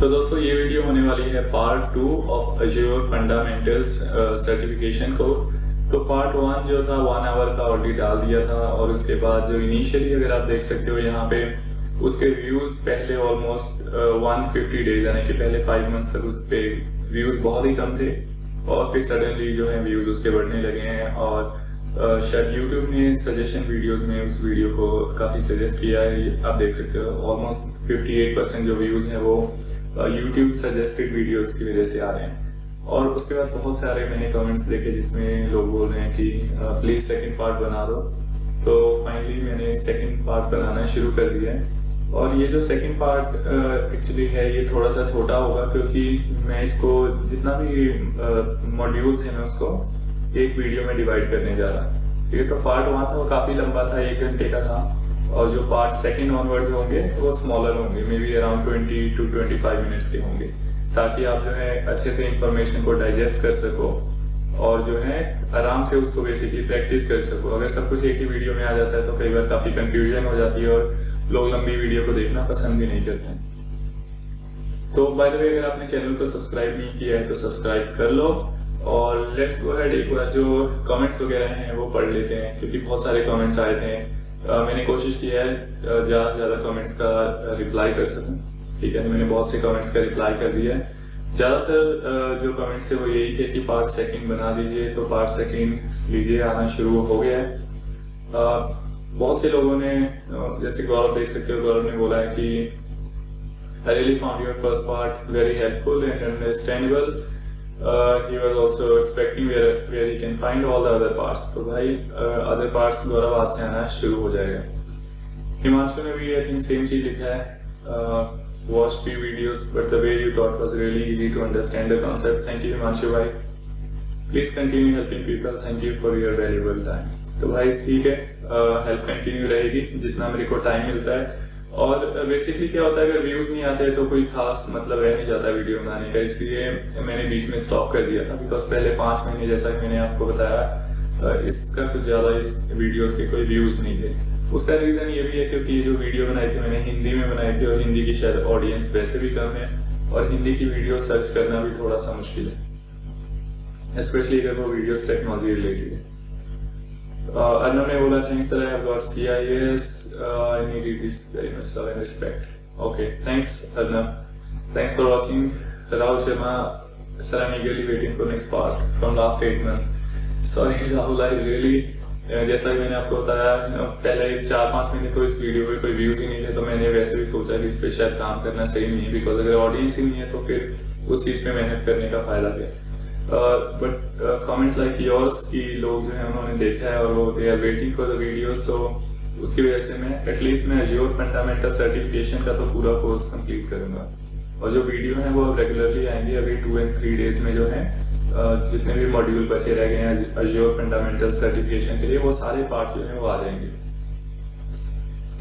तो दोस्तों ये वीडियो होने वाली है part 2 of Azure fundamentals certification course. तो पार्ट 1 जो था 1 आवर का ऑलरेडी डाल दिया था, और उसके बाद जो इनिशियली अगर आप देख सकते हो यहाँ पे उसके व्यूज पहले ऑलमोस्ट 150 डेज यानी कि पहले 5 मंथ्स तक उस पे व्यूज बहुत ही कम थे, और फिर सडनली जो है व्यूज उसके बढ़ने लगे हैं। और शायद YouTube ने सजेशन वीडियोस में उस वीडियो को काफ़ी सजेस्ट किया है। आप देख सकते हो ऑलमोस्ट 58% जो व्यूज़ हैं वो YouTube सजेस्टेड वीडियोस की वजह से आ रहे हैं। और उसके बाद बहुत सारे मैंने कमेंट्स देखे जिसमें लोग बोल रहे हैं कि प्लीज़ सेकंड पार्ट बना दो। तो फाइनली मैंने सेकंड पार्ट बनाना शुरू कर दिया है। और ये जो सेकंड पार्ट एक्चुअली है ये थोड़ा सा छोटा होगा, क्योंकि मैं इसको जितना भी मॉड्यूल्स हैं मैं उसको एक वीडियो में डिवाइड करने जा रहा। ठीक है, तो पार्ट 1 था वो काफ़ी लंबा था, 1 घंटे का था, और जो पार्ट सेकंड ऑनवर्ड्स होंगे वो स्मॉलर होंगे, may be around 20 to 25 minutes के होंगे, ताकि आप जो है अच्छे से इंफॉर्मेशन को डाइजेस्ट कर सको और जो है आराम से उसको बेसिकली प्रैक्टिस कर सको। अगर सब कुछ एक ही वीडियो में आ जाता है तो कई बार काफ़ी कंफ्यूजन हो जाती है और लोग लंबी वीडियो को देखना पसंद भी नहीं करते हैं। तो बाय द वे, अगर आपने चैनल को सब्सक्राइब नहीं किया है तो सब्सक्राइब कर लो, और लेट्स गो अहेड एक बार जो कमेंट्स वगैरह हैं वो पढ़ लेते हैं, क्योंकि बहुत सारे कमेंट्स आए थे। मैंने कोशिश किया है ज़्यादा से ज़्यादा कमेंट्स का रिप्लाई कर सकूं। ठीक है, मैंने बहुत से कमेंट्स का रिप्लाई कर दिया है। ज़्यादातर जो कमेंट्स थे वो यही थे कि पार्ट सेकंड बना दीजिए, तो पार्ट सेकंड लीजिए आना शुरू हो गया है। बहुत से लोगों ने, जैसे गौरव देख सकते हो, गौरव ने बोला है कि I really found your first part very helpful and understandable. He was also expecting where he can find all the other parts। तो भाई other parts गौरव आज से आना शुरू हो जाएगा। हिमांशु ने भी आई थिंक सेम चीज लिखा है, watched few videos but the way you taught was really easy to understand the concept। Thank you Himanshu भाई, please continue helping people, thank you for your valuable time। तो भाई ठीक है, हेल्प कंटिन्यू रहेगी जितना मेरे को टाइम मिलता है। और बेसिकली क्या होता है, अगर व्यूज नहीं आते तो कोई खास मतलब रह नहीं जाता वीडियो बनाने का, इसलिए मैंने बीच में स्टॉप कर दिया था। बिकॉज पहले 5 महीने जैसा कि मैंने आपको बताया इसका कुछ ज़्यादा इस वीडियोस के कोई व्यूज नहीं थे। उसका रीज़न ये भी है क्योंकि जो वीडियो बनाई थी मैंने हिंदी में बनाई थी, और हिंदी की शायद ऑडियंस वैसे भी कम है, और हिंदी की वीडियो सर्च करना भी थोड़ा सा मुश्किल है, स्पेशली अगर वो वीडियोस टेक्नोलॉजी रिलेटेड है। अर्नब ने बोला thanks sir, I have got CIS, I need this very much love and respect. Okay, thanks Arnab, thanks for watching. Rahul Sharma sir, I am ईगरली waiting for next part from last 8 months। Sorry Rahul, I really, जैसा कि मैंने आपको बताया पहले 4-5 महीने तो इस video पे कोई व्यूज ही नहीं थे, तो मैंने वैसे भी सोचा कि इस पे शायद काम करना सही नहीं है, बिकॉज अगर ऑडियंस ही नहीं है तो फिर उस चीज़ पे मेहनत करने का फायदा क्या। बट कमेंट्स लाइक योर्स की लोग जो है उन्होंने देखा है और वो they are waiting for the video, so उसकी वजह से मैं एटलीस्ट मैं अज्योर फंडामेंटल सर्टिफिकेशन का तो पूरा कोर्स कंप्लीट करूंगा। और जो वीडियो है वो रेगुलरली आएंगे, अभी 2 and 3 डेज में जो है जितने भी मॉड्यूल बचे रह गए हैं अज्योर फंडामेंटल सर्टिफिकेशन के लिए, वो सारे पार्ट जो है वो आ जाएंगे।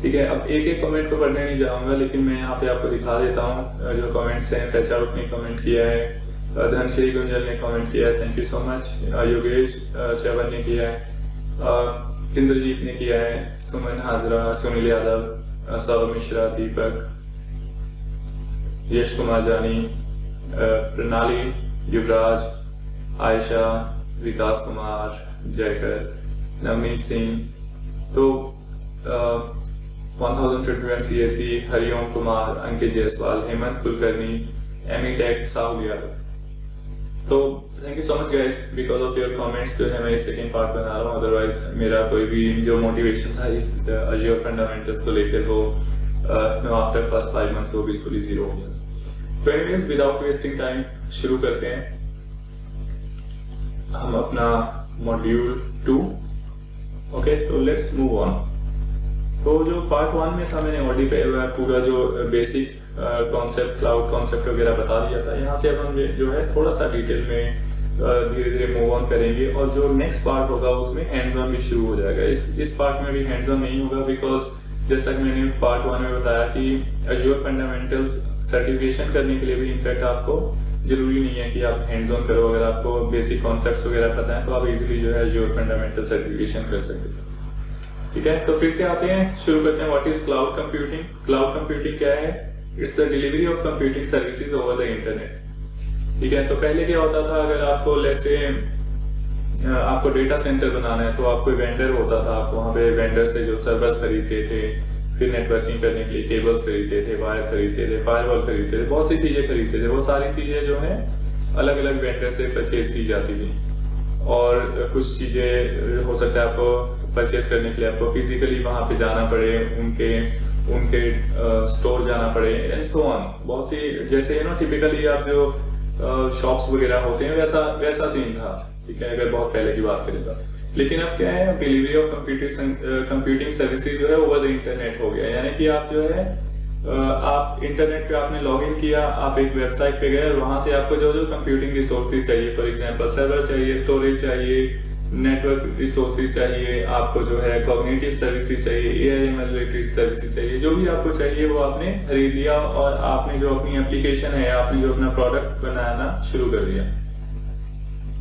ठीक है, अब एक एक कमेंट को पढ़ने नहीं जाऊंगा, लेकिन मैं यहाँ पे आपको दिखा देता हूँ जो कमेंट्स हैं। फैचाउट ने कमेंट किया है, धनश्री गुंजल ने कमेंट किया है, thank you so much. Yogesh Chavan ने किया है, इंद्रजीत ने किया है, सुमन हाजरा, सुनील यादव, सौरभ मिश्रा, दीपक, यश कुमार जानी, प्रणाली, युवराज, आयशा, विकास कुमार, जयकर, नवनीत सिंह, तो 1051 CSC, हरिओम कुमार, अंकित जायसवाल, हेमंत कुलकर्णी, एमी टेक, साहुल यादव। तो thank you so much guys, because of your comments जो है मैं इस सेकेंड पार्ट बना रहा हूँ। अदरवाइज मेरा कोई भी जो मोटिवेशन था इस अज्योर फंडामेंटल्स को लेकर वो आफ्टर फर्स्ट 5 months वो बिल्कुल ही जीरो हो गया। तो एनीवेज, विदाउट वेस्टिंग टाइम शुरू करते हैं हम अपना मॉड्यूल 2। ओके, तो लेट्स मूव ऑन। तो जो पार्ट 1 में था मैंने ऑलरेडी पूरा जो बेसिक कॉन्सेप्ट, क्लाउड कॉन्सेप्ट वगैरह बता दिया था। यहाँ से अब हम जो है थोड़ा सा डिटेल में धीरे धीरे मूव ऑन करेंगे, और जो नेक्स्ट पार्ट होगा उसमें हैंड्स ऑन भी शुरू हो जाएगा। इस पार्ट में भी हैंड्स ऑन नहीं होगा, बिकॉज जैसा कि मैंने पार्ट 1 में बताया कि अज्योर फंडामेंटल्स सर्टिफिकेशन करने के लिए भी इनफैक्ट आपको जरूरी नहीं है कि आप हैंड्स ऑन करो। अगर आपको बेसिक कॉन्सेप्ट्स वगैरह पता है तो आप इजीली जो है अज्योर फंडामेंटल सर्टिफिकेशन कर सकते हो। ठीक है, तो फिर से आते हैं, शुरू करते हैं। What is cloud computing? Cloud computing क्या है? It's the delivery of computing services over the internet. ठीक है, तो पहले क्या होता था, अगर आपको जैसे आपको डेटा सेंटर बनाना है तो आपको वेंडर होता था, आप वहाँ पे वेंडर से जो सर्वर्स खरीदते थे, फिर नेटवर्किंग करने के लिए केबल्स खरीदते थे, वायर खरीदते थे, फायरवॉल खरीदते थे, बहुत सी चीज़ें खरीदते थे। वो सारी चीज़ें जो है अलग अलग वेंडर से परचेज की जाती थी। और कुछ चीज़ें हो सकता है आपको परचेज करने के लिए आपको फिजिकली वहाँ पे जाना पड़े, उनके स्टोर जाना पड़े एंड सो ऑन। बहुत सी जैसे टिपिकली आप जो शॉप्स वगैरह होते हैं वैसा सीन था। ठीक है, अगर बहुत पहले की बात करें तो। लेकिन अब क्या है, डिलीवरी ऑफ कंप्यूटिंग सर्विसेज जो है ओवर द इंटरनेट हो गया। यानी कि आप जो है आप इंटरनेट पे आपने लॉग इन किया, आप एक वेबसाइट पे गए और वहां से आपको जो कंप्यूटिंग रिसोर्सेज चाहिए, फॉर एग्जांपल सर्वर चाहिए, स्टोरेज चाहिए, नेटवर्क रिसोर्सेज चाहिए, आपको जो है कॉग्निटिव सर्विसेज चाहिए, एआईएमएल रिलेटेड सर्विसेज चाहिए, जो भी आपको चाहिए वो आपने खरीद लिया और आपने जो अपनी एप्लीकेशन है, आपने जो अपना प्रोडक्ट बनाना शुरू कर दिया।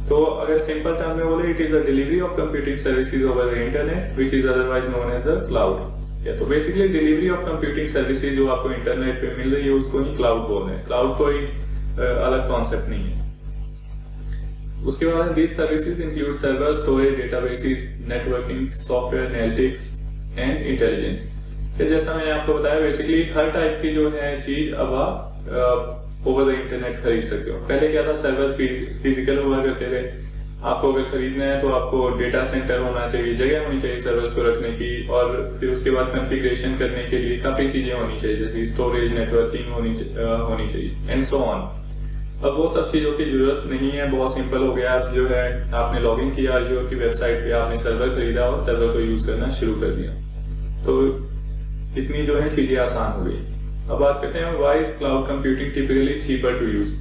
तो अगर सिंपल टर्म में बोले, it is the delivery of computing services over the internet which is otherwise known as the cloud. तो basically delivery of computing services जो आपको इंटरनेट पे मिल रही है उसको ही क्लाउड बोल रहे हैं। क्लाउड कोई अलग कॉन्सेप्ट नहीं है। उसके बाद this services include server, storage, databases, networking, software, analytics and intelligence. जैसा मैंने आपको बताया, बेसिकली हर टाइप की जो है चीज अब आप ओवर द इंटरनेट खरीद सकते हो। पहले क्या था, सर्वर्स फिजिकल हुआ करते थे। आपको अगर खरीदना है तो आपको डेटा सेंटर होना चाहिए, जगह होनी चाहिए सर्वर्स को रखने की, और फिर उसके बाद कॉन्फ़िगरेशन करने के लिए काफी चीजें होनी चाहिए, जैसे स्टोरेज, नेटवर्किंग होनी चाहिए एंड सो ऑन। अब वो सब चीजों की जरूरत नहीं है, बहुत सिंपल हो गया। जो है आपने लॉग इन किया अज़ूर की वेबसाइट पे, आपने सर्वर खरीदा और सर्वर को यूज करना शुरू कर दिया। तो इतनी जो है चीजें आसान हो गई। अब बात करते हैं why is cloud computing typically cheaper to use.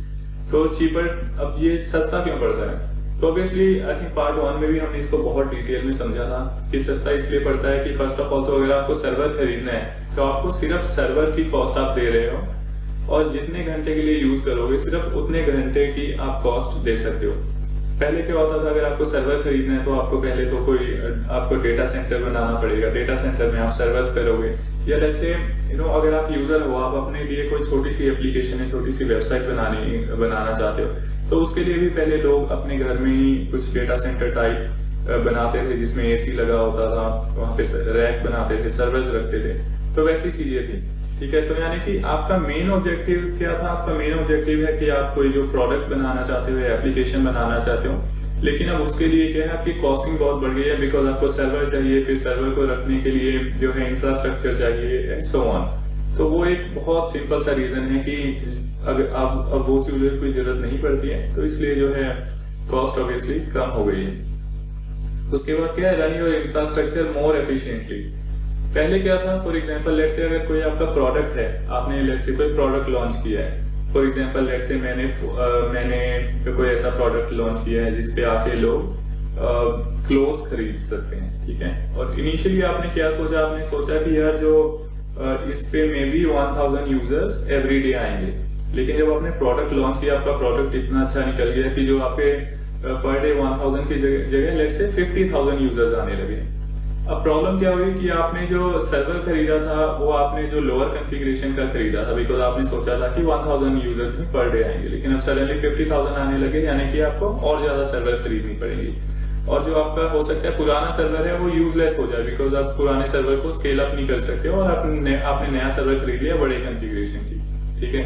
तो चीपर, अब ये सस्ता क्यों पड़ता है? तो ऑब्वियसली आई थिंक पार्ट 1 में भी हमने इसको बहुत डिटेल में समझा था कि सस्ता इसलिए पड़ता है कि फर्स्ट ऑफ ऑल तो अगर आपको सर्वर खरीदना है तो आपको सिर्फ सर्वर की कॉस्ट आप दे रहे हो, और जितने घंटे के लिए यूज करोगे सिर्फ उतने घंटे की आप कॉस्ट दे सकते हो। पहले क्या होता था, अगर आपको सर्वर खरीदना है तो आपको पहले तो आपको डेटा सेंटर बनाना पड़ेगा, डेटा सेंटर में आप सर्वर्स करोगे, या जैसे अगर आप यूजर हो, आप अपने लिए कोई छोटी सी एप्लीकेशन है, छोटी सी वेबसाइट बनाना चाहते हो, तो उसके लिए भी पहले लोग अपने घर में ही कुछ डेटा सेंटर टाइप बनाते थे जिसमें एसी लगा होता था, वहाँ पे रैक बनाते थे, सर्वर्स रखते थे, तो वैसी चीजें थी। ठीक है, तो यानी कि आपका मेन ऑब्जेक्टिव क्या था? आपका मेन ऑब्जेक्टिव है कि आप कोई जो प्रोडक्ट बनाना चाहते हो, एप्लीकेशन बनाना चाहते हो, लेकिन अब उसके लिए क्या है, आपकी कॉस्टिंग बहुत बढ़ गई है, बिकॉज आपको सर्वर चाहिए, फिर सर्वर को रखने के लिए जो है इंफ्रास्ट्रक्चर चाहिए एंड सो ऑन। तो वो एक बहुत सिंपल सा रीजन है कि अगर अब वो चीज़ों की जरूरत नहीं पड़ती है, तो इसलिए जो है कॉस्ट ऑब्वियसली कम हो गई है। उसके बाद क्या है, run your infrastructure more efficiently. पहले क्या था, फॉर एग्जांपल लेट्स से अगर कोई आपका प्रोडक्ट है, आपने लेट्स से कोई प्रोडक्ट लॉन्च किया है, फॉर एग्जांपल लेट्स से मैंने कोई ऐसा प्रोडक्ट लॉन्च किया है जिसपे आके लोग क्लोथ्स खरीद सकते हैं। ठीक है, और इनिशियली आपने क्या सोचा, आपने सोचा कि यार जो इस पे may be 1000 users every day आएंगे, लेकिन जब आपने प्रोडक्ट लॉन्च किया, आपका प्रोडक्ट इतना अच्छा निकल गया कि जो आपके पर डे 1000 की जगह लेट्स से 50,000 यूजर्स आने लगे। अब प्रॉब्लम क्या हुई कि आपने जो सर्वर खरीदा था वो आपने जो लोअर कॉन्फ़िगरेशन का खरीदा था, बिकॉज आपने सोचा था कि 1000 यूजर्स ही पर डे आएंगे, लेकिन अब सडनली 50,000 आने लगे, यानी कि आपको और ज्यादा सर्वर खरीदनी पड़ेगी, और जो आपका हो सकता है पुराना सर्वर है वो यूजलेस हो जाए, बिकॉज आप पुराने सर्वर को स्केल अप नहीं कर सकते और आपने नया सर्वर खरीद लिया बड़े कॉन्फ़िगरेशन की। ठीक है,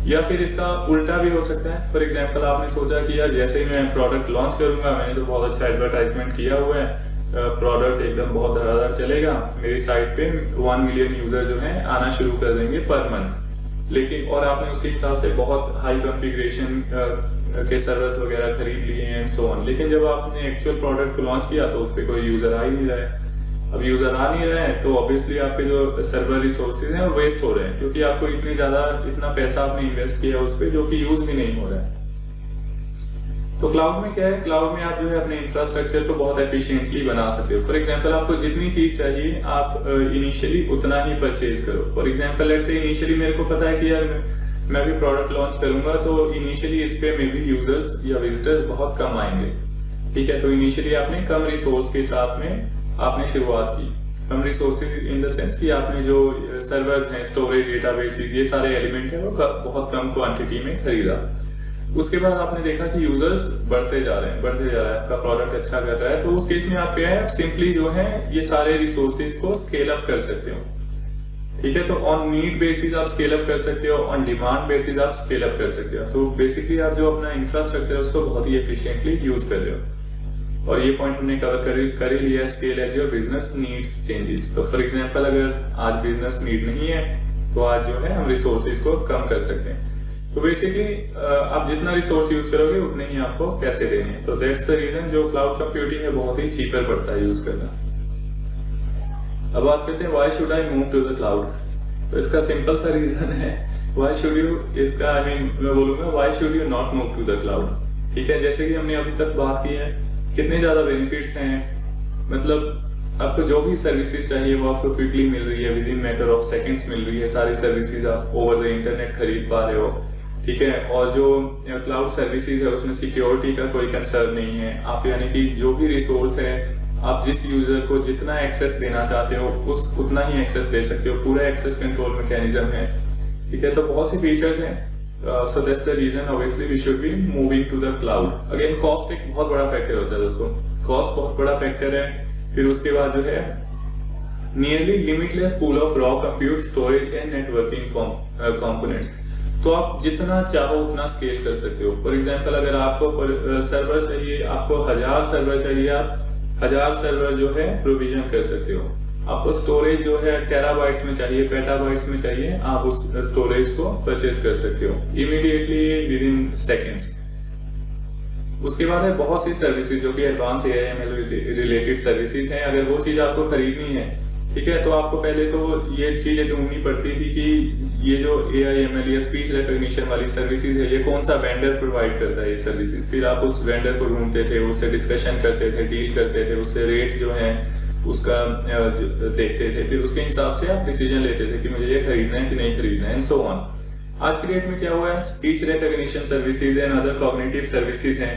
या फिर इसका उल्टा भी हो सकता है। फॉर एग्जाम्पल आपने सोचा कि यार जैसे ही मैं प्रोडक्ट लॉन्च करूंगा, मैंने तो बहुत अच्छा एडवर्टाइजमेंट किया हुआ है, प्रोडक्ट एकदम बहुत धड़ाधड़ चलेगा, मेरी साइट पे 1 मिलियन यूजर जो हैं आना शुरू कर देंगे पर मंथ, लेकिन और आपने उसके हिसाब से बहुत हाई कॉन्फ़िगरेशन के सर्वर्स वगैरह खरीद लिए एंड सो ऑन, लेकिन जब आपने एक्चुअल प्रोडक्ट को लॉन्च किया तो उस पर कोई यूजर आ ही नहीं रहा है। अब यूजर आ नहीं रहे हैं तो ऑब्वियसली आपके जो सर्वर रिसोर्सेज हैं वो वेस्ट हो रहे हैं, क्योंकि आपको इतना पैसा आपने इन्वेस्ट किया उस पर जो कि यूज भी नहीं हो रहा है। तो क्लाउड में क्या है, क्लाउड में आप जो है अपने इंफ्रास्ट्रक्चर को बहुत एफिशिएंटली बना सकते हो। फॉर एग्जांपल आपको जितनी चीज चाहिए आप इनिशियली उतना ही परचेज करो। For example let's say initially मेरे को पता है कि यार मैं भी प्रोडक्ट लॉन्च करूंगा तो इनिशियली इस पे मे बी यूजर्स या विजिटर्स बहुत कम आएंगे। ठीक है, तो इनिशियली आपने कम रिसोर्स के साथ में आपने शुरुआत की, कम रिसोर्सेज इन द सेंस कि आपने जो सर्वर्स हैं, स्टोरेज, डेटाबेसेस, ये सारे एलिमेंट हैं वो बहुत कम क्वांटिटी में खरीदा। उसके बाद आपने देखा कि यूजर्स बढ़ते जा रहे हैं, आपका प्रोडक्ट अच्छा कर रहा है, तो उस केस में आप क्या है, आप सिंपली जो है ये सारे रिसोर्सेज को स्केल अप कर सकते हो। ठीक है, तो ऑन नीड बेसिस आप स्केल अप कर सकते हो, ऑन डिमांड बेसिस आप स्केल अप कर सकते हो। तो बेसिकली आप जो अपना इंफ्रास्ट्रक्चर है उसको बहुत ही एफिशिएंटली यूज कर रहे हो। और ये पॉइंट हमने कवर कर ही लिया, scale as your business needs changes. तो फॉर एग्जांपल अगर आज बिजनेस नीड नहीं है तो आज जो है हम रिसोर्सेज को कम कर सकते हैं। तो बेसिकली आप जितना रिसोर्स यूज करोगे उतने ही आपको पैसे देने हैं। तो दैट्स द रीजन जो क्लाउड कंप्यूटिंग है बहुत ही चीपर पड़ता है यूज करना। अब बात करते हैं why should I move to the cloud. तो इसका सिंपल सा रीजन है, व्हाई शुड यू, इसका मैं बोलूंगा why should you not move to the cloud. ठीक है, जैसे कि हमने अभी तक बात की है, कितने ज्यादा बेनिफिट्स हैं, मतलब आपको जो भी सर्विसेज चाहिए वो आपको क्विकली मिल रही है, within matter of seconds मिल रही है। सारी सर्विसेज आप ओवर द इंटरनेट खरीद पा रहे हो। ठीक है, और जो क्लाउड सर्विसेज है उसमें सिक्योरिटी का कोई कंसर्न नहीं है। आप यानी कि जो भी रिसोर्स है आप जिस यूजर को जितना एक्सेस देना चाहते हो उतना ही एक्सेस दे सकते हो। पूरा एक्सेस कंट्रोल मैकेनिज्म है। ठीक है, तो बहुत सी फीचर्स हैं। So that's the reason obviously we should be moving to the cloud. Again cost एक बहुत बड़ा फैक्टर होता है दोस्तों, कॉस्ट बहुत बड़ा फैक्टर है। फिर उसके बाद जो है nearly limitless pool of raw compute, storage and networking components. तो आप जितना चाहो उतना स्केल कर सकते हो। फॉर एग्जांपल अगर आपको सर्वर चाहिए, आपको 1000 सर्वर चाहिए, आप 1000 सर्वर जो है प्रोविजन कर सकते हो। आपको स्टोरेज जो है टेराबाइट्स में चाहिए, पेटाबाइट्स में चाहिए, आप उस स्टोरेज को परचेज कर सकते हो इमीडिएटली विद इन सेकेंड्स। उसके बाद है बहुत सी सर्विसेज जो कि एडवांस AIML रिलेटेड सर्विसेज हैं। अगर वो चीज आपको खरीदनी है, ठीक है, तो आपको पहले तो ये चीजें ढूंढनी पड़ती थी कि ये जो AIML या स्पीच रिकॉग्निशन वाली सर्विसेज है ये कौन सा वेंडर प्रोवाइड करता है ये सर्विसेज। फिर आप उस वेंडर को ढूंढते थे, उससे डिस्कशन करते थे, डील करते थे, उससे रेट जो है उसका देखते थे, फिर उसके हिसाब से आप डिसीजन लेते थे कि मुझे ये खरीदना है कि नहीं खरीदना है, एंड सो ऑन। आज की डेट में क्या हुआ है, speech recognition services and other cognitive services हैं,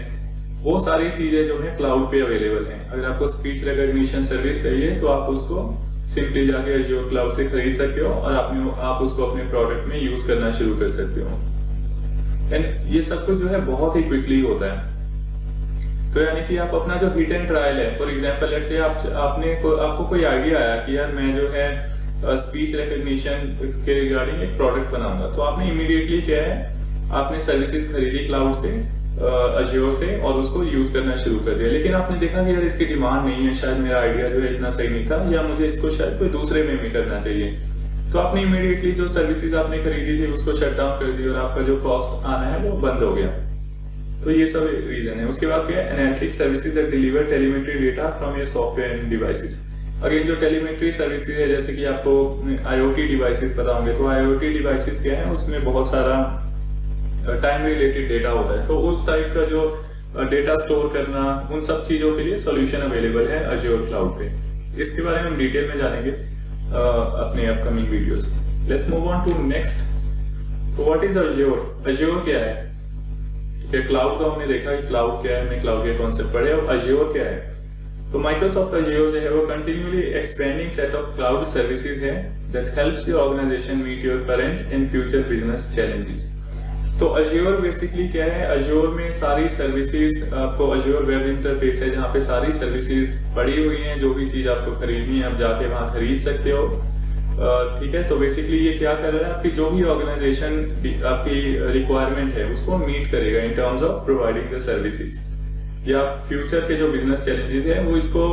वो सारी चीजें जो है क्लाउड पे अवेलेबल हैं। अगर आपको स्पीच रिकॉग्निशन सर्विस चाहिए तो आप उसको सिंपली जाके Azure क्लाउड से खरीद सकते हो और आप उसको अपने प्रोडक्ट में यूज करना शुरू कर सकते हो। एंड ये सब कुछ जो है बहुत ही क्विकली होता है। तो यानी कि आप अपना जो हिट एंड ट्रायल है, फॉर एग्जांपल लेट्स से आपको कोई आइडिया आया कि यार मैं जो है स्पीच रिकॉग्निशन के रिगार्डिंग एक प्रोडक्ट बनाऊंगा, तो आपने इमीडिएटली क्या है, आपने सर्विसेज खरीदी क्लाउड से, Azure से, और उसको यूज करना शुरू कर दिया। लेकिन आपने देखा कि यार इसकी डिमांड नहीं है, शायद मेरा आइडिया जो है इतना सही नहीं था, या मुझे इसको शायद कोई दूसरे वे में करना चाहिए। तो आपने इमीडिएटली जो सर्विसेज आपने खरीदी थी उसको शट डाउन कर दी और आपका जो कॉस्ट आना है वो बंद हो गया। तो ये सब रीजन है। उसके बाद क्या है, analytic services that deliver telemetry data from your software end devices. Again जो टेलीमेट्री सर्विसेज है, जैसे कि आपको IoT डिवाइसेस पता होंगे, तो IoT डिवाइसेस क्या है, उसमें बहुत सारा टाइम रिलेटेड डेटा होता है। तो उस टाइप का जो डेटा स्टोर करना, उन सब चीजों के लिए सॉल्यूशन अवेलेबल है Azure क्लाउड पे। इसके बारे में हम डिटेल में जानेंगे अपने अपकमिंग वीडियोस में। Let's move on to next. तो व्हाट इज Azure? Azure क्या है? ठीक है, क्लाउड तो हमने देखा कि क्लाउड क्या है, हमने क्लाउड के कॉन्सेप्ट पढ़े। अब Azure क्या है? तो माइक्रोसॉफ्ट Azure जो है वो continuously expanding set of cloud services है that helps your organization meet your current and future business challenges. तो Azure बेसिकली क्या है, Azure में सारी सर्विसेज, आपको Azure वेब इंटरफेस है जहाँ पे सारी सर्विसेज पड़ी हुई हैं। जो भी चीज आपको खरीदनी है आप जाके वहाँ खरीद सकते हो। ठीक है, तो बेसिकली ये क्या कर रहा है, आपकी जो भी ऑर्गेनाइजेशन आपकी रिक्वायरमेंट है उसको मीट करेगा in terms of providing the services, या फ्यूचर के जो बिजनेस चैलेंजेस है वो इसको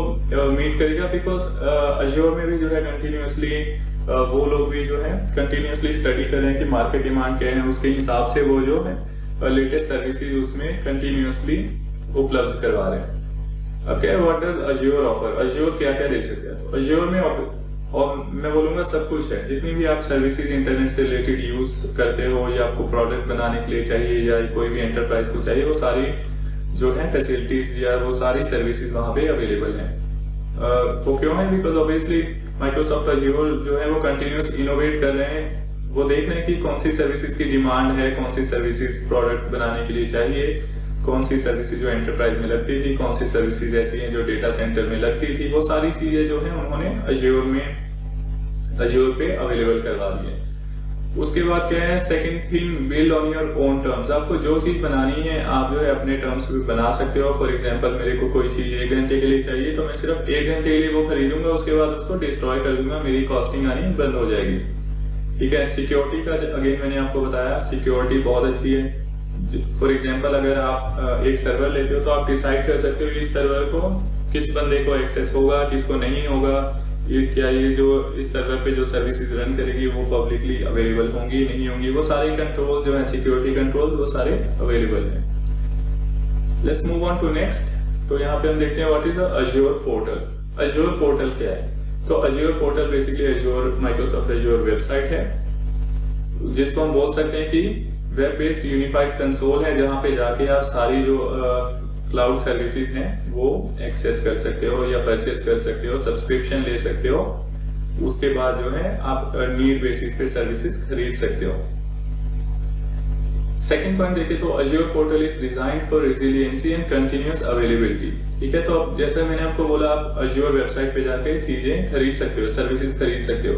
मीट करेगा। बिकॉज Azure में भी जो है कंटिन्यूसली वो लोग भी जो है कंटिन्यूसली स्टडी कर रहे हैं कि मार्केट डिमांड क्या है, उसके हिसाब से वो जो है लेटेस्ट सर्विसेज उसमें कंटिन्यूसली उपलब्ध करवा रहे हैं। अब क्या है, what does Azure offer? Azure क्या क्या दे सकते हैं? तो Azure में और मैं बोलूंगा सब कुछ है। जितनी भी आप सर्विसेज इंटरनेट से रिलेटेड यूज करते हो, या आपको प्रोडक्ट बनाने के लिए चाहिए, या कोई भी एंटरप्राइज को चाहिए, वो सारी जो है फैसिलिटीज या वो सारी सर्विसेज वहाँ पे अवेलेबल हैं। वो क्यों है? बिकॉज ऑब्वियसली माइक्रोसॉफ्ट Azure जो है वो कंटिन्यूस इनोवेट कर रहे हैं। वो देख रहे हैं कि कौन सी सर्विसेज की डिमांड है, कौन सी सर्विसेज प्रोडक्ट बनाने के लिए चाहिए, कौन सी सर्विसेज जो एंटरप्राइज में लगती थी, कौन सी सर्विसेज ऐसी हैं जो डेटा सेंटर में लगती थी, वो सारी चीजें जो है उन्होंने अज्योर पे अवेलेबल करवा दी है। उसके बाद क्या है, second thing, build on your own terms. आपको जो चीज बनानी है आप जो है अपने टर्म्स पे बना सकते हो। फॉर एग्जांपल मेरे को कोई चीज 1 घंटे के लिए चाहिए तो मैं सिर्फ 1 घंटे के लिए वो खरीदूंगा, उसके बाद उसको डिस्ट्रॉय कर दूंगा, मेरी कॉस्टिंग आनी बंद हो जाएगी। ठीक है। सिक्योरिटी का अगेन मैंने आपको बताया, सिक्योरिटी बहुत अच्छी है। फॉर एग्जाम्पल अगर आप एक सर्वर लेते हो तो आप डिसाइड कर सकते हो इस सर्वर को किस बंदे को एक्सेस होगा, किसको नहीं होगा, ये जो इस सर्वर पे जो सर्विसेज रन करेगी वो पब्लिकली अवेलेबल होंगी नहीं होंगी, वो सारे कंट्रोल जो है सिक्योरिटी कंट्रोल्स वो सारे अवेलेबल हैं। Let's move on to next. तो यहाँ पे हम देखते हैं what is the Azure portal. Azure portal क्या है? तो Azure portal basically Azure Microsoft Azure website है, जिसको हम बोल सकते हैं कि वेब बेस्ड यूनिफाइड कंसोल है, जहाँ पे जाके आप सारी जो क्लाउड सर्विसेज हैं वो एक्सेस कर सकते हो या परचेस कर सकते हो, सब्सक्रिप्शन ले सकते हो। उसके बाद जो है आप नीड बेसिस पे सर्विसेज खरीद सकते हो। सेकंड पॉइंट देखें तो Azure portal is designed for resiliency and continuous availability. ठीक है। तो अब जैसे मैंने आपको बोला, आप अज्योर वेबसाइट पे जाके चीजें खरीद सकते हो, सर्विसेज खरीद सकते हो।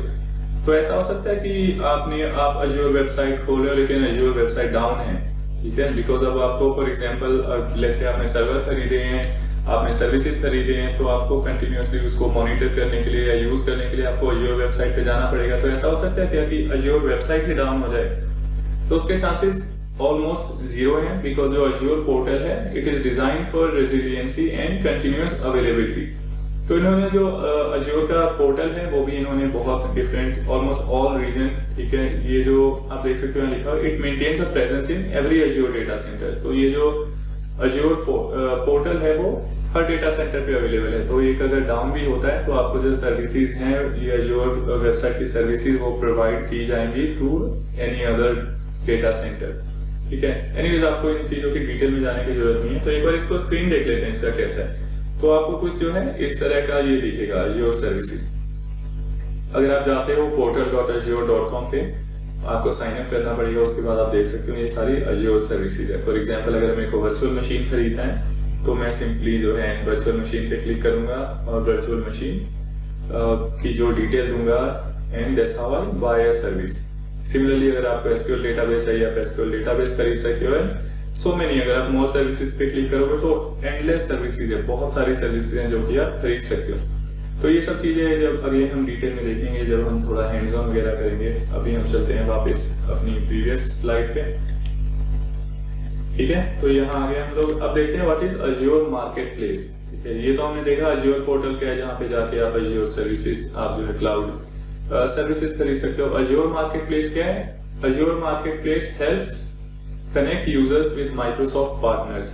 तो ऐसा हो सकता है कि आप अज्योर वेबसाइट खोल रहे हो लेकिन अज्योर वेबसाइट डाउन है। ठीक है। बिकॉज अब आपको फॉर एग्जाम्पल जैसे आपने सर्वर खरीदे हैं, आपने सर्विसेज खरीदे हैं, तो आपको कंटिन्यूअसली उसको मॉनिटर करने के लिए या यूज करने के लिए आपको अज्योर वेबसाइट पे जाना पड़ेगा। तो ऐसा हो सकता है क्या कि अज्योर वेबसाइट ही डाउन हो जाए? तो उसके चांसेस ऑलमोस्ट जीरो है, बिकॉज जो अज्योर पोर्टल है it is designed for resiliency and continuous availability. तो इन्होंने जो अज्योर का पोर्टल है वो भी इन्होंने बहुत डिफरेंट ऑलमोस्ट ऑल रीजन, ठीक है, ये जो आप देख सकते हो लिखा है, it maintains a presence in every Azure data centre. तो ये जो अज्योर पोर्टल है वो हर डेटा सेंटर पे अवेलेबल है। तो एक अगर डाउन भी होता है तो आपको जो सर्विसेज हैं ये अज्योर वेबसाइट की सर्विसेज वो प्रोवाइड की जाएंगी through any other data centre. ठीक है। एनीवेज आपको इन चीजों की डिटेल में जाने की जरूरत नहीं है, तो एक बार इसको स्क्रीन देख लेते हैं इसका कैसा है। तो आपको कुछ जो है इस तरह का ये दिखेगा अज्योर सर्विसेज। अगर आप जाते हो portal.azure.com पे आपको साइन अप करना पड़ेगा, उसके बाद आप देख सकते हो ये सारी अज्योर सर्विसेज है। फॉर एग्जांपल अगर मेरे को वर्चुअल मशीन खरीदना है तो मैं सिंपली जो है वर्चुअल मशीन पे क्लिक करूंगा और वर्चुअल मशीन की जो डिटेल दूंगा and that's how I buy a service. Similarly अगर आपको एसक्यूएल डेटाबेस है या एसक्यूएल डेटाबेस खरीद सकते हो। सो मैनी अगर आप मोर सर्विसेज पे क्लिक करोगे तो एंडलेस सर्विसेज है, बहुत सारी सर्विसेज हैं जो कि आप खरीद सकते हो। तो ये सब चीजें जब अगेन हम डिटेल में देखेंगे जब हम थोड़ा हैंड्स ऑन वगैरह करेंगे। अभी हम चलते हैं वापस अपनी प्रीवियस स्लाइड पे। ठीक है। तो यहाँ आगे हम लोग अब देखते हैं what is Azure market place. ठीक है। ये तो हमने देखा अज्योर पोर्टल क्या है, जहाँ पे जाके आप अज्योर सर्विसेज आप जो है क्लाउड सर्विसेज खरीद सकते हो। अज्योर मार्केट प्लेस क्या है? Azure market place helps connect users with Microsoft partners,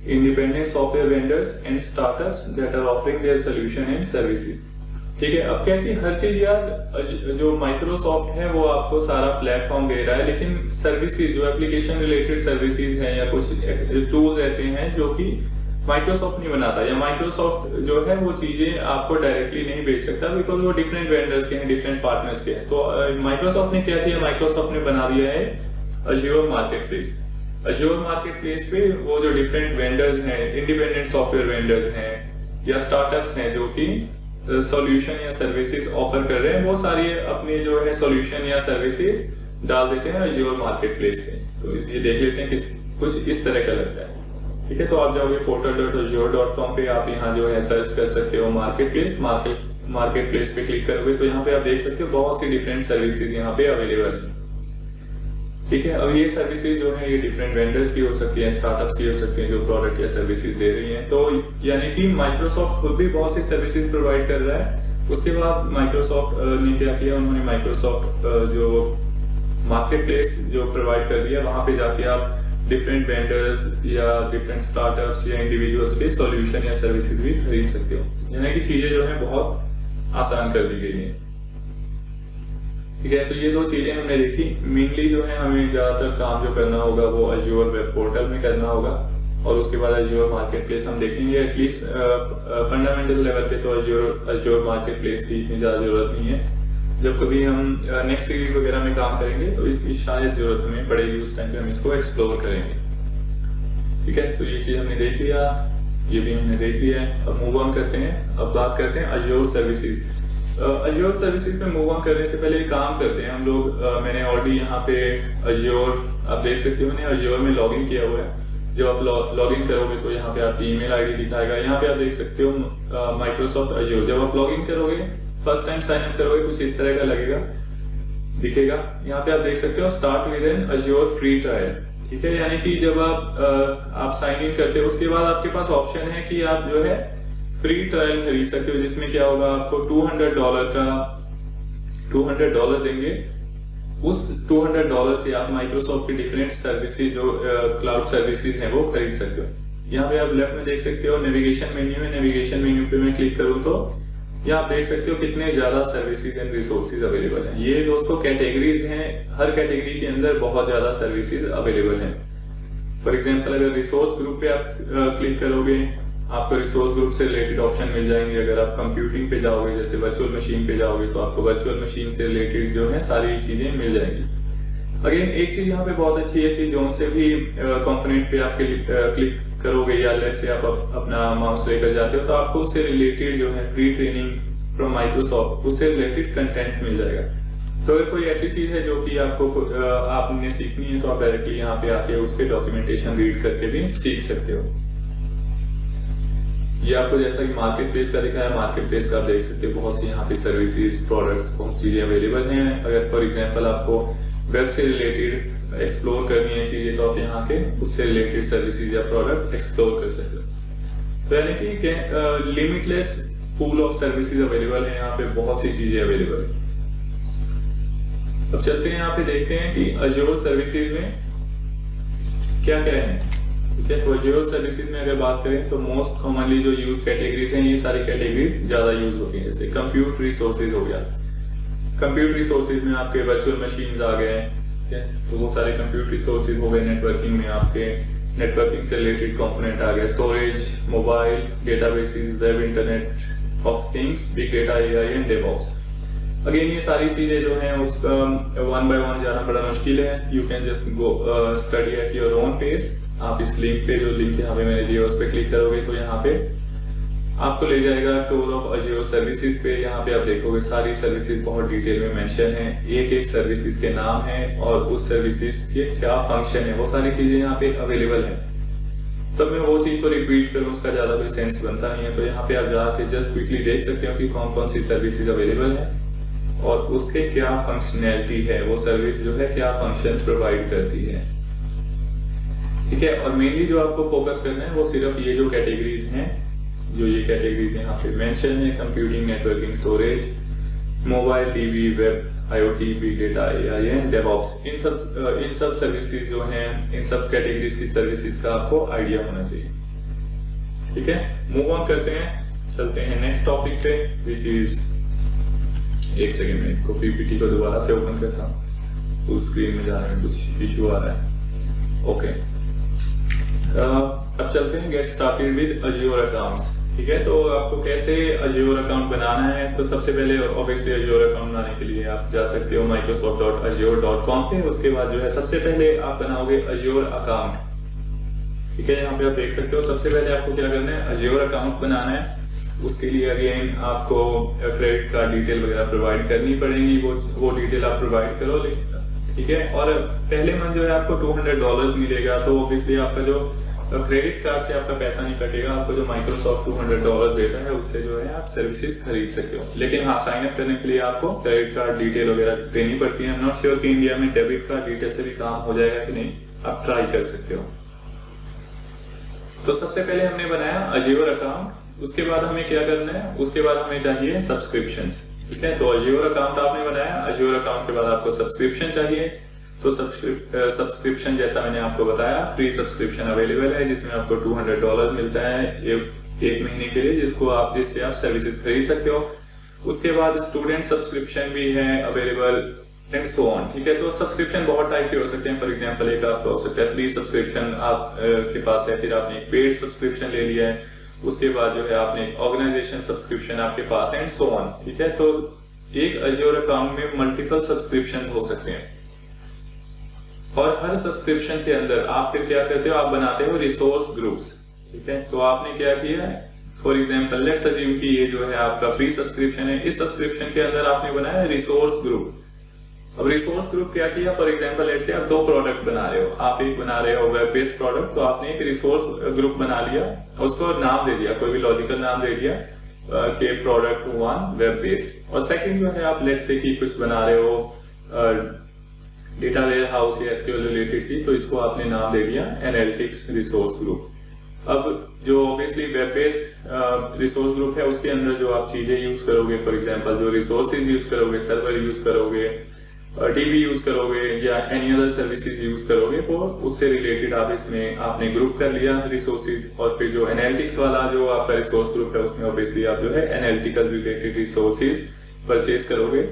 independent software vendors and startups that are offering their solution and services। ठीक है। अब क्या है कि हर चीज यार जो माइक्रोसॉफ्ट है वो आपको सारा प्लेटफॉर्म दे रहा है, लेकिन सर्विसेज जो एप्लीकेशन रिलेटेड सर्विसेज हैं या कुछ टूल्स ऐसे हैं जो कि माइक्रोसॉफ्ट नहीं बनाता, या माइक्रोसॉफ्ट जो है वो चीजें आपको डायरेक्टली नहीं बेच सकता बिकॉज वो डिफरेंट वेंडर्स के हैं, डिफरेंट पार्टनर्स के हैं। तो माइक्रोसॉफ्ट ने क्या किया, माइक्रोसॉफ्ट ने बना दिया है Azure market place. Azure market place पे वो जो डिफरेंट वेंडर्स हैं, इंडिपेंडेंट सॉफ्टवेयर वेंडर्स हैं या स्टार्टअप्स हैं जो कि सॉल्यूशन या सर्विसेज ऑफर कर रहे हैं, वो सारी अपनी जो है सॉल्यूशन या सर्विसेज डाल देते हैं अज्योर मार्केट प्लेस पे। तो ये देख लेते हैं कि कुछ इस तरह का लगता है। ठीक है। तो आप जाओगे portal.azure.com पे, आप यहाँ जो है सर्च कर सकते हो मार्केट प्लेस पे क्लिक करोगे तो यहाँ पे आप देख सकते हो बहुत सी डिफरेंट सर्विसेज यहाँ पे अवेलेबल है। ठीक है। अब ये सर्विसेज जो है ये डिफरेंट वेंडर्स की हो सकती है, स्टार्टअप्स की हो सकती हैं जो प्रोडक्ट या सर्विसेज दे रही हैं। तो यानी कि माइक्रोसॉफ्ट खुद भी बहुत सी सर्विसेज प्रोवाइड कर रहा है। उसके बाद माइक्रोसॉफ्ट ने क्या किया, उन्होंने माइक्रोसॉफ्ट जो मार्केट प्लेस जो प्रोवाइड कर दिया, वहां पे जाके आप डिफरेंट वेंडर्स या डिफरेंट स्टार्टअप्स या इंडिविजुअल्स के सॉल्यूशन या सर्विसेज भी खरीद सकते हो। यानी कि चीजें जो है बहुत आसान कर दी गई है। ठीक है। तो ये दो चीजें हमने देखी। मेनली जो है हमें ज्यादातर काम जो करना होगा वो अज्योर वेब पोर्टल में करना होगा, और उसके बाद अज्योर मार्केट प्लेस हम देखेंगे। एटलीस्ट फंडामेंटल लेवल पे तो अज्योर मार्केट प्लेस की इतनी ज्यादा जरूरत नहीं है। जब कभी हम नेक्स्ट सीरीज वगैरह में काम करेंगे तो इसकी शायद जरूरत हमें पड़ेगी, उस टाइम पे हम इसको एक्सप्लोर करेंगे। ठीक है, तो ये चीज हमने देख लिया, ये भी हमने देख लिया है। अब मूव ऑन करते हैं, अब बात करते हैं अज्योर सर्विसेज। अज्योर सर्विसेज पे मूव ऑन करने से पहले एक काम करते हैं हम लोग। मैंने ऑलरेडी यहाँ पे अज्योर आप देख सकते हो, मैंने अज्योर में लॉगिन किया हुआ है। जब आप लॉगिन करोगे तो यहाँ पे आपकी ईमेल आईडी दिखाएगा। यहाँ पे आप देख सकते हो माइक्रोसॉफ्ट अज्योर। जब आप लॉगिन करोगे, फर्स्ट टाइम साइन अप करोगे, कुछ इस तरह का लगेगा, दिखेगा। यहाँ पे आप देख सकते हो start with an Azure free trial, ठीक है। यानी कि जब आप साइन इन करते हो उसके बाद आपके पास ऑप्शन है कि आप जो है फ्री ट्रायल खरीद सकते हो, जिसमें क्या होगा, आपको $200 देंगे। उस $200 से आप माइक्रोसॉफ्ट की डिफरेंट सर्विसेज जो क्लाउड सर्विसेज हैं वो खरीद सकते हो। यहाँ पे आप लेफ्ट में देख सकते हो नेविगेशन मेन्यू है। नेविगेशन मेन्यू पे मैं क्लिक करूँ तो यहाँ आप देख सकते हो कितने ज्यादा सर्विसेज एंड रिसोर्सेज अवेलेबल हैं। ये दोस्तों कैटेगरीज हैं, हर कैटेगरी के अंदर बहुत ज्यादा सर्विसेज अवेलेबल हैं। फॉर एग्जांपल अगर रिसोर्स ग्रुप पे आप क्लिक करोगे, आपको रिसोर्स ग्रुप से रिलेटेड ऑप्शन मिल जाएंगे। अगर आप कंप्यूटिंग पे जाओगे, जैसे वर्चुअल मशीन पे जाओगे, तो आपको वर्चुअल मशीन से रिलेटेड जो है सारी चीजें मिल जाएंगी। अगेन एक चीज यहाँ पे बहुत अच्छी है कि जो से भी कंपोनेंट पे आप क्लिक करोगे या लेट्स से आप अपना माउस लेकर जाते हो तो आपको उससे रिलेटेड जो है फ्री ट्रेनिंग फ्रॉम माइक्रोसॉफ्ट, उससे रिलेटेड कंटेंट मिल जाएगा। तो अगर कोई ऐसी चीज है जो कि आपने सीखनी है तो आप डायरेक्टली यहाँ पे आके उसके डॉक्यूमेंटेशन रीड करके भी सीख सकते हो। ये आपको जैसा कि मार्केट प्लेस का दिखाया, मार्केट प्लेस का आप देख सकते हो बहुत सी यहाँ पे सर्विसेज, प्रोडक्ट्स, बहुत चीजें अवेलेबल हैं। अगर फॉर एग्जांपल आपको वेब से रिलेटेड एक्सप्लोर करनी है चीजें तो आप यहाँ के उससे रिलेटेड सर्विसेज या प्रोडक्ट एक्सप्लोर कर सकते हो। तो यानी कि limitless pool of services available है, यहाँ पे बहुत सी चीजें अवेलेबल है। अब चलते हैं यहाँ पे देखते हैं कि अज्योर सर्विसेज में क्या क्या है, ठीक है। तो अज्योर सर्विसेज में अगर बात करें तो मोस्ट कॉमनली जो यूज कैटेगरीज हैं, ये सारी कैटेगरीज ज्यादा यूज होती हैं। जैसे कंप्यूट रिसोर्सेज हो गया, कंप्यूट रिसोर्सेज में आपके वर्चुअल मशीन्स आ गए, ठीक है, तो वो सारे कंप्यूट रिसोर्सेज हो गए। नेटवर्किंग में आपके नेटवर्किंग से रिलेटेड कंपोनेंट आ गए, storage, mobile, databases, web, internet of things, big data, AI and DevOps. Again ये सारी चीजें जो हैं उसका वन बाय वन जाना बड़ा मुश्किल है। You can just go study at your own pace. आप इस लिंक पे, जो लिंक यहाँ पे मैंने दिया उस पर क्लिक करोगे तो यहाँ पे आपको ले जाएगा टूर ऑफ अज्योर सर्विसेज पे। यहाँ पे आप देखोगे सारी सर्विसेज बहुत डिटेल में मेंशन है, एक एक सर्विसेज के नाम है और उस सर्विसेज के क्या फंक्शन है, वो सारी चीजें यहाँ पे अवेलेबल है। तो मैं वो चीज को रिपीट करूँ उसका ज्यादा कोई सेंस बनता नहीं है। तो यहाँ पे आप जाके जस्ट क्विकली देख सकते हो कि कौन कौन सी सर्विसेज अवेलेबल है और उसके क्या फंक्शनैलिटी है, वो सर्विस जो है क्या फंक्शन प्रोवाइड करती है, ठीक है। और मेनली जो आपको फोकस करना है वो सिर्फ ये जो कैटेगरीज हैं, जो ये कैटेगरीज यहाँ पे मेंशन है, computing, networking, storage, mobile, TV, web, IoT, big data, AI and DevOps, इन सब सर्विसेज जो हैं, इन सब कैटेगरीज की सर्विसेज का आपको आइडिया होना चाहिए, ठीक है। मूव ऑन करते हैं, चलते हैं नेक्स्ट टॉपिक पे, विच इज, एक सेकेंड में इसको पीपीटी को दोबारा से ओपन करता हूँ, फुल स्क्रीन में जाने में कुछ इशू आ रहा है। ओके, अब चलते हैं get started with Azure accounts, ठीक है। तो आपको कैसे अज्योर अकाउंट बनाना है, तो सबसे पहले ऑब्वियसली अज्योर अकाउंट बनाने के लिए आप जा सकते हो microsoft.azure.com पे। उसके बाद जो है सबसे पहले आप बनाओगे अज्योर अकाउंट, ठीक है। यहाँ पे आप देख सकते हो सबसे पहले आपको क्या करना है, अज्योर अकाउंट बनाना है। उसके लिए अगेन आपको क्रेडिट कार्ड डिटेल वगैरह प्रोवाइड करनी पड़ेगी, वो डिटेल आप प्रोवाइड करो, ठीक है। और पहले मंथ जो है आपको $200 मिलेगा, तो ऑब्वियसली आपका जो क्रेडिट कार्ड से आपका पैसा नहीं कटेगा, आपको जो माइक्रोसॉफ्ट $200 देता है उससे जो है आप सर्विसेज खरीद सकते हो। लेकिन हाँ, साइन अप करने के लिए आपको क्रेडिट कार्ड डिटेल वगैरह देनी पड़ती है। नॉट श्योर कि इंडिया में डेबिट कार्ड डिटेल से भी काम हो जाएगा कि नहीं, आप ट्राई कर सकते हो। तो सबसे पहले हमने बनाया अज्योर अकाउंट। उसके बाद हमें क्या करना है, उसके बाद हमें चाहिए सब्सक्रिप्शंस, ठीक है। तो अज्योर अकाउंट आपने बनाया, अज्योर अकाउंट के बाद आपको सब्सक्रिप्शन चाहिए। तो सब्सक्रिप्शन जैसा मैंने आपको बताया, फ्री सब्सक्रिप्शन अवेलेबल है जिसमें आपको $200 मिलता है एक महीने के लिए, जिससे आप सर्विसेज खरीद सकते हो। उसके बाद स्टूडेंट सब्सक्रिप्शन भी है अवेलेबल एंड सो ऑन, ठीक है। तो सब्सक्रिप्शन बहुत टाइप के हो सकते हैं। फॉर एग्जांपल एक आपका हो सकता है फ्री सब्सक्रिप्शन आप के पास है, फिर आपने एक पेड सब्सक्रिप्शन ले लिया है, उसके बाद जो है आपने ऑर्गेनाइजेशन सब्सक्रिप्शन आपके पास है एंड सो ऑन, ठीक है। तो एक अज्योर अकाउंट में मल्टीपल सब्सक्रिप्शंस हो सकते हैं। और हर सब्सक्रिप्शन के अंदर आप फिर क्या करते हो, आप बनाते हो रिसोर्स ग्रुप्स। ठीक है, तो आपने क्या किया है, फॉर एग्जाम्पल लेट्स अज्यूम कि ये जो है आपका फ्री सब्सक्रिप्शन है, इस सब्सक्रिप्शन के अंदर आपने बनाया रिसोर्स ग्रुप। अब रिसोर्स ग्रुप क्या किया, फॉर एग्जाम्पल लेट्स से आप 2 प्रोडक्ट बना रहे हो, आप एक बना रहे हो वेब बेस्ड प्रोडक्ट, तो आपने एक रिसोर्स ग्रुप बना लिया, उसको नाम दे दिया, कोई भी लॉजिकल नाम दे दिया कि प्रोडक्ट 1 वेब बेस्ड। और सेकंड जो है आप लेट्स से कि कुछ बना रहे हो डेटा वेयर हाउस या एसक्यूएल रिलेटेड चीज, तो इसको आपने नाम दे दिया एनालिटिक्स रिसोर्स ग्रुप। अब जो obviously web based resource group है उसके अंदर जो आप चीजें यूज करोगे, फॉर एग्जांपल जो रिसोर्सेज यूज करोगे, सर्वर यूज करोगे, डीबी यूज करोगे या एनी अदर सर्विसेज यूज करोगे, तो उससे रिलेटेड आप इसमें आपने ग्रुप कर लिया रिसोर्सेज। और फिर जो एनालिटिक्स वाला जो आपका रिसोर्स ग्रुप है उसमें ऑब्वियसली आप जो है एनालिटिकल रिलेटेड रिसोर्सेज परचेज करोगे।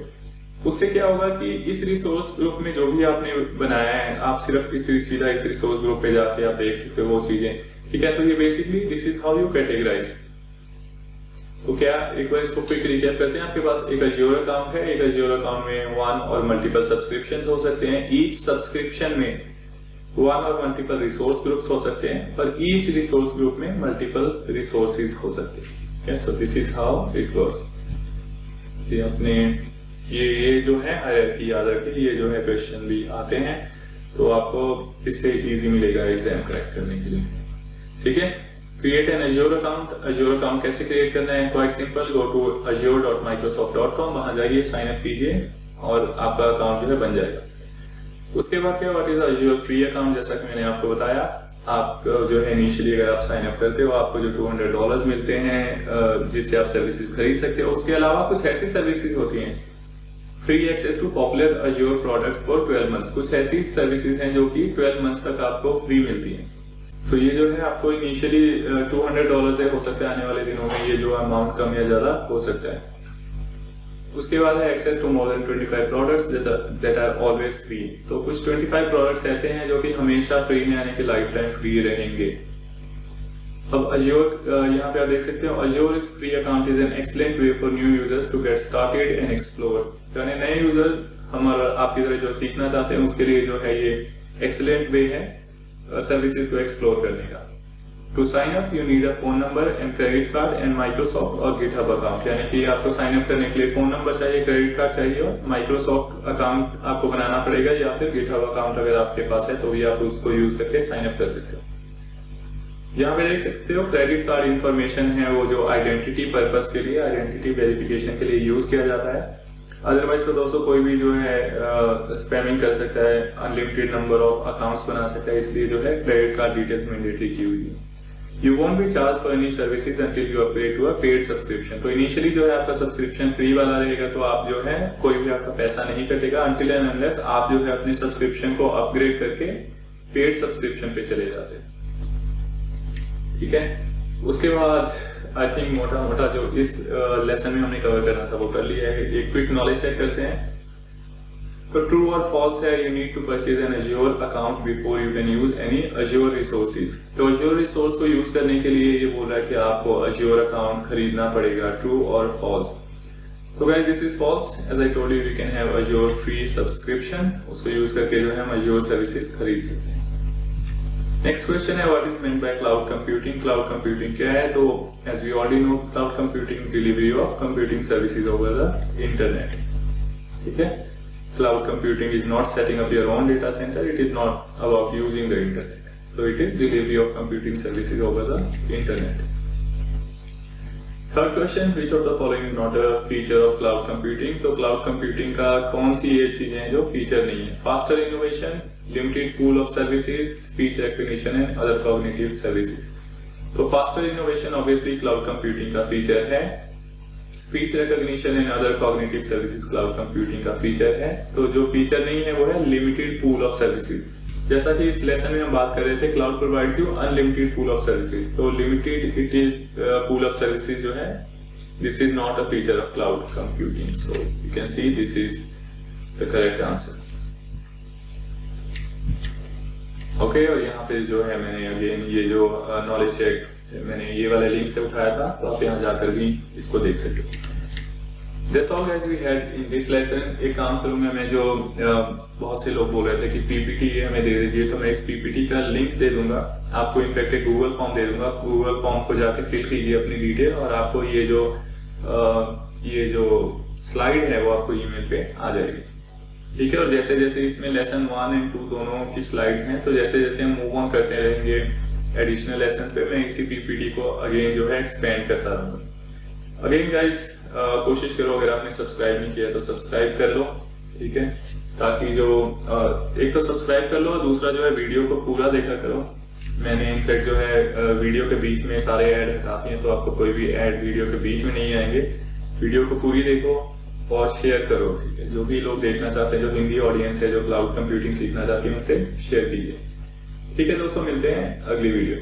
उससे क्या होगा कि इस रिसोर्स ग्रुप में जो भी आपने बनाया है, आप सिर्फ सीधा इस रिसोर्स ग्रुप पे जाके आप देख सकते हो वो चीजें। ठीक है, तो ये basically this is how you categorise. तो क्या एक बार इसको क्विक रिकैप करते हैं। आपके पास एक अज्योर अकाउंट है, एक अज्योर अकाउंट में 1 और मल्टीपल सब्सक्रिप्शंस हो सकते हैं, ईच सब्सक्रिप्शन में 1 और मल्टीपल रिसोर्स ग्रुप्स हो सकते हैं, और ईच रिसोर्स ग्रुप में मल्टीपल रिसोर्सेज हो सकते हैं। Okay, so this is how it works. ये अपने ये जो है हायरार्की याद रखें, ये जो है क्वेश्चन भी आते हैं तो आपको इससे इजी मिलेगा एग्जाम क्रैक करने के लिए। ठीक है, create an Azure account. Azure account कैसे क्रिएट करना है, quite simple, go to azure.microsoft.com, वहां जाइए, साइन अप कीजिए और आपका अकाउंट जो है बन जाएगा। उसके बाद क्या, what is Azure free account, जैसा कि मैंने आपको बताया, आप जो है इनिशियली अगर आप साइन अप करते हो आपको जो $200 मिलते हैं जिससे आप सर्विसेज खरीद सकते हो। उसके अलावा कुछ ऐसी सर्विसेज होती हैं, free access to popular Azure products for 12 months, कुछ ऐसी सर्विसेज हैं जो कि 12 मंथ्स तक आपको फ्री मिलती हैं। तो ये जो है आपको इनिशियली $200 है, हो सकता है आने वाले दिनों में ये जो अमाउंट कम या ज्यादा हो सकता है। उसके बाद है access to more than 25 products that are always free. तो कुछ 25 प्रोडक्ट्स ऐसे हैं जो कि हमेशा फ्री हैं, यानी कि लाइफ टाइम फ्री रहेंगे। अब अज्योर यहाँ पे आप देख सकते हो, Azure free account is an excellent way for new users to get started and explore. यानी नए यूजर हमारा आपकी तरह जो सीखना चाहते हैं उसके लिए जो है ये एक्सीलेंट वे है सर्विसेज को एक्सप्लोर करने का। To sign up you need a phone number and credit card and Microsoft और गिटहब अकाउंट, यानी कि आपको साइन अप करने के लिए फोन नंबर चाहिए, क्रेडिट कार्ड चाहिए और माइक्रोसॉफ्ट अकाउंट आपको बनाना पड़ेगा, या फिर गिटहब अकाउंट अगर आपके पास है तो भी आप उसको यूज करके साइन अप कर सकते हो। यहाँ पे देख सकते हो क्रेडिट कार्ड इंफॉर्मेशन है वो जो आइडेंटिटी पर्पस के लिए, आइडेंटिटी वेरिफिकेशन के लिए यूज किया जाता है। अदरवाइज तो दोस्तों कोई भी जो है स्पैमिंग कर सकता है, अनलिमिटेड नंबर ऑफ अकाउंट्स बना सकता है, इसलिए जो है क्रेडिट कार्ड डिटेल्स मैंडेटरी की हुई है। You won't be charged for any services until you upgrade to a paid subscription. तो इनिशियली जो है आपका सब्सक्रिप्शन फ्री वाला रहेगा, तो आप जो है कोई भी आपका पैसा नहीं कटेगा अंटिल एंड अनलेस आप जो है अपने सब्सक्रिप्शन को अपग्रेड करके पेड सब्सक्रिप्शन पे चले जाते हैं। ठीक है, उसके बाद आई थिंक मोटा मोटा जो इस लेसन में हमने कवर करना था वो कर लिया है। एक क्विक नॉलेज चेक करते हैं। तो ट्रू और फॉल्स है, you need to purchase an Azure account before you can use any Azure resources. तो अज्योर रिसोर्स को यूज करने के लिए ये बोल रहा है कि आपको अज्योर अकाउंट खरीदना पड़ेगा, ट्रू और फॉल्स। तो guys this is false, as I told you we can have Azure free subscription, उसको यूज करके जो है हम अज्योर सर्विसेज खरीद सकते हैं। नेक्स्ट क्वेश्चन है what is meant by cloud computing. Cloud computing क्या है? तो as we already know cloud computing is delivery of computing services over the internet. ठीक है, cloud computing is not setting up your own data center, it is not about using the internet, so it is delivery of computing services over the internet. Third question, which of the following is not a feature of cloud computing? तो cloud computing का कौन सी ये चीजें हैं जो feature नहीं है? Faster innovation, limited pool of services, speech recognition and other cognitive services. तो faster innovation obviously cloud computing का फीचर है, speech recognition and other cognitive services cloud computing का फीचर है। तो जो फीचर नहीं है वो है लिमिटेड पूल ऑफ सर्विसेज। जैसा कि इस लेसन में हम बात कर रहे थे, cloud provides you unlimited pool of services, तो limited it is pool of services जो है this is not a feature of cloud computing. So you can see this is the correct answer. Okay, और यहाँ पे जो है मैंने again ये जो नॉलेज चेक मैंने ये वाले लिंक से उठाया था, तो आप यहाँ जाकर भी इसको देख सकते हो। That's all guys we had in this lesson। एक काम करूंगा मैं, जो बहुत से लोग बोल रहे थे कि पीपीटी हमें दे दीजिए, तो मैं इस पीपीटी का लिंक दे दूंगा आपको। इनफैक्ट एक गूगल फॉर्म दे दूंगा, गूगल फॉर्म को जाके फिल कीजिए अपनी डिटेल, और आपको ये जो स्लाइड है वो आपको ईमेल पे आ जाएगी, ठीक है। और जैसे जैसे इसमें लेसन 1 और 2 दोनों की स्लाइड्स हैं, तो जैसे जैसे हम मूव ऑन करते रहेंगे एडिशनल लेसन्स पे, मैं इसी पीपीटी को अगेन जो है एक्सपेंड करता रहूँगा। अगेन गाइस कोशिश करो, अगर आपने सब्सक्राइब नहीं किया तो सब्सक्राइब कर लो, ठीक है, ताकि जो एक तो सब्सक्राइब कर लो, और दूसरा जो है वीडियो को पूरा देखा करो। मैंने इनफैक्ट जो है वीडियो के बीच में सारे ऐड हटाते हैं, तो आपको कोई भी ऐड वीडियो के बीच में नहीं आएंगे। वीडियो को पूरी देखो और शेयर करो, ठीक है। जो भी लोग देखना चाहते हैं, जो हिंदी ऑडियंस है जो क्लाउड कंप्यूटिंग सीखना चाहती है, उनसे शेयर कीजिए, ठीक है दोस्तों। मिलते हैं अगली वीडियो।